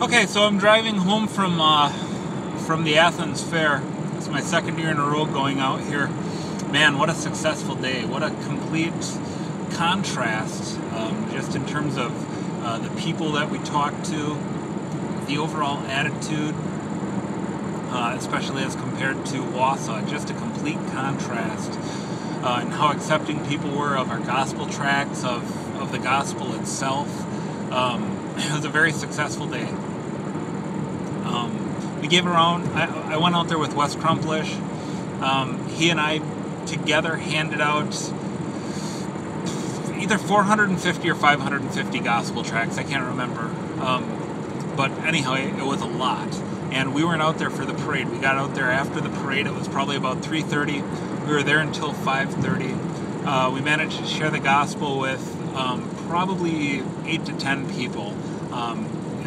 Okay, so I'm driving home from the Athens fair. It's my second year in a row going out here. Man, what a successful day! What a complete contrast, just in terms of the people that we talked to, the overall attitude, especially as compared to Wausau. Just a complete contrast in how accepting people were of our gospel tracts, of the gospel itself. It was a very successful day. We gave around. I went out there with Wes Crumplish. He and I together handed out either 450 or 550 gospel tracts. I can't remember. But anyhow, it was a lot. And we weren't out there for the parade. We got out there after the parade. It was probably about 3:30. We were there until 5:30. We managed to share the gospel with probably 8 to 10 people.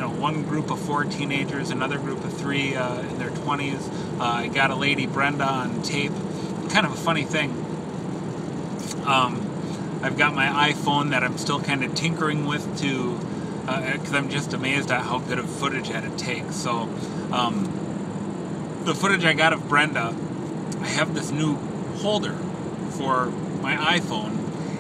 One group of 4 teenagers, another group of 3 in their 20s. I got a lady, Brenda, on tape. Kind of a funny thing. I've got my iPhone that I'm still kind of tinkering with because I'm just amazed at how good of footage that it takes. So the footage I got of Brenda, I have this new holder for my iPhone,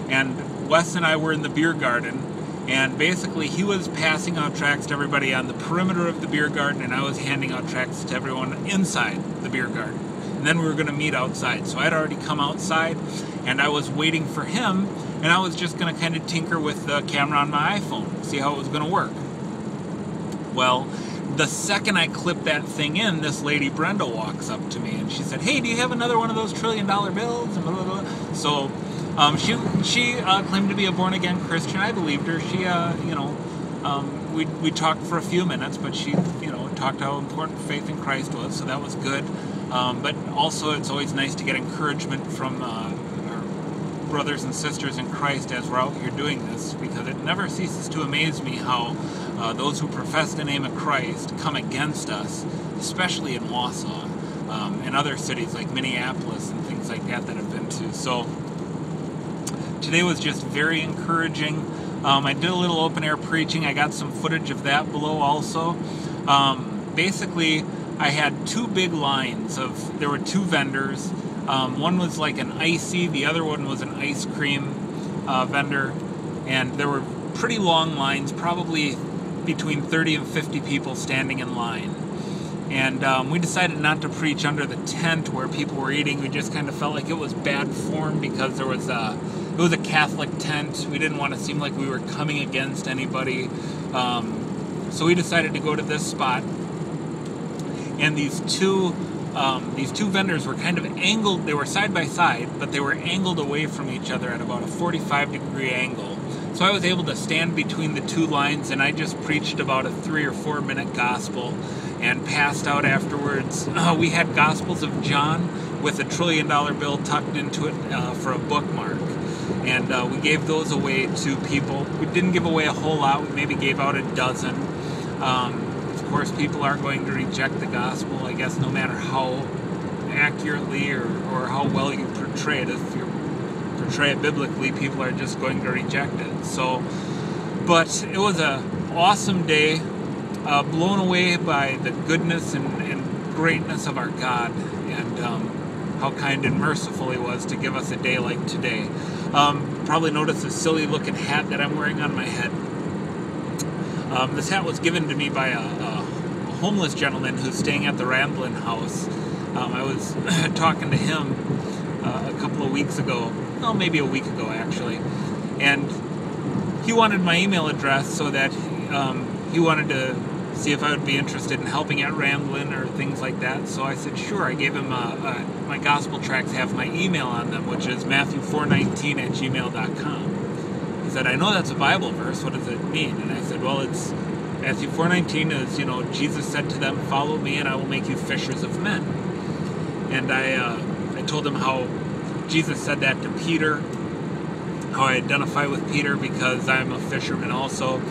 and Wes and I were in the beer garden, and basically he was passing out tracts to everybody on the perimeter of the beer garden, and I was handing out tracts to everyone inside the beer garden. And then we were going to meet outside. So I'd already come outside, and I was waiting for him, and I was just going to kind of tinker with the camera on my iPhone, see how it was going to work. Well, the second I clipped that thing in, this lady Brenda walks up to me, and she said, "Hey, do you have another one of those $1 trillion bills?" And blah, blah, blah. So she claimed to be a born-again Christian. I believed her. She, we talked for a few minutes, but she, talked how important faith in Christ was, so that was good. But also, it's always nice to get encouragement from our brothers and sisters in Christ as we're out here doing this, because it never ceases to amaze me how those who profess the name of Christ come against us, especially in Wausau, and other cities like Minneapolis and things like that I've been to. So today was just very encouraging. I did a little open-air preaching. I got some footage of that below also. Basically, I had 2 big lines there were 2 vendors. One was like an icy, the other one was an ice cream vendor. And there were pretty long lines, probably between 30 and 50 people standing in line. And we decided not to preach under the tent where people were eating. We just kind of felt like it was bad form because it was a Catholic tent. We didn't want to seem like we were coming against anybody. So we decided to go to this spot. And these two vendors were kind of angled. They were side by side, but they were angled away from each other at about a 45-degree angle. So I was able to stand between the 2 lines, and I just preached about a 3 or 4 minute gospel and passed out afterwards. We had Gospels of John with a $1 trillion bill tucked into it for a bookmark. And we gave those away to people. We didn't give away a whole lot. We maybe gave out a dozen. Of course, people are going to reject the gospel, I guess, no matter how accurately or how well you portray it. If you portray it biblically, people are just going to reject it. So, but it was an awesome day, blown away by the goodness and greatness of our God, and how kind and merciful He was to give us a day like today. Probably noticed the silly-looking hat that I'm wearing on my head. This hat was given to me by a homeless gentleman who's staying at the Ramblin' House. I was talking to him a couple of weeks ago, maybe a week ago actually, and he wanted my email address so that he wanted to see if I would be interested in helping at Ramblin' or things like that. So I said sure. I gave him my gospel tracts have my email on them, which is Matthew419@gmail.com. He said, "I know that's a Bible verse. What does it mean?" And I said, "Well, it's Matthew 4:19 is, Jesus said to them, 'Follow me, and I will make you fishers of men.'" And I told him how Jesus said that to Peter, how I identify with Peter because I'm a fisherman also.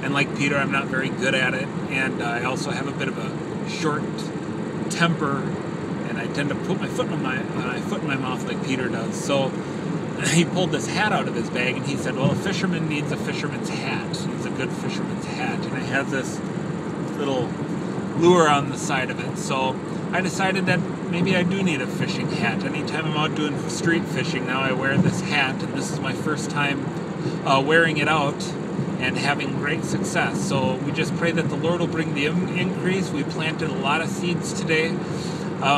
And like Peter, I'm not very good at it. And I also have a bit of a short temper, and I tend to put my foot in my mouth like Peter does. So he pulled this hat out of his bag, and he said, "Well, a fisherman needs a fisherman's hat. He needs a good fisherman's hat." And I have this little lure on the side of it. So I decided that maybe I do need a fishing hat. Anytime I'm out doing street fishing now, I wear this hat, and this is my first time wearing it out and having great success. So we just pray that the Lord will bring the increase. We planted a lot of seeds today,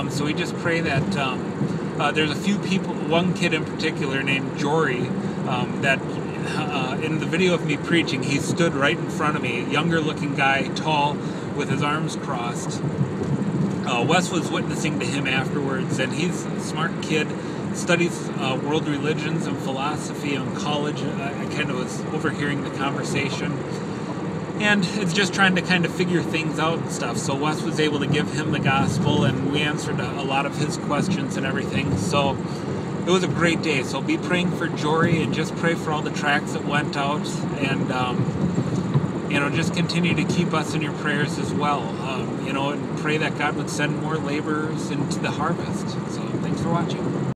so we just pray that there's a few people, one kid in particular named Jory, that in the video of me preaching, he stood right in front of me, a younger looking guy, tall, with his arms crossed. Wes was witnessing to him afterwards, and he's a smart kid, studies world religions and philosophy in college. I kind of was overhearing the conversation, and it's just trying to kind of figure things out and stuff. So Wes was able to give him the gospel, and we answered a lot of his questions and everything. So it was a great day. So be praying for Jory, and just pray for all the tracts that went out, and just continue to keep us in your prayers as well. And pray that God would send more laborers into the harvest. So thanks for watching.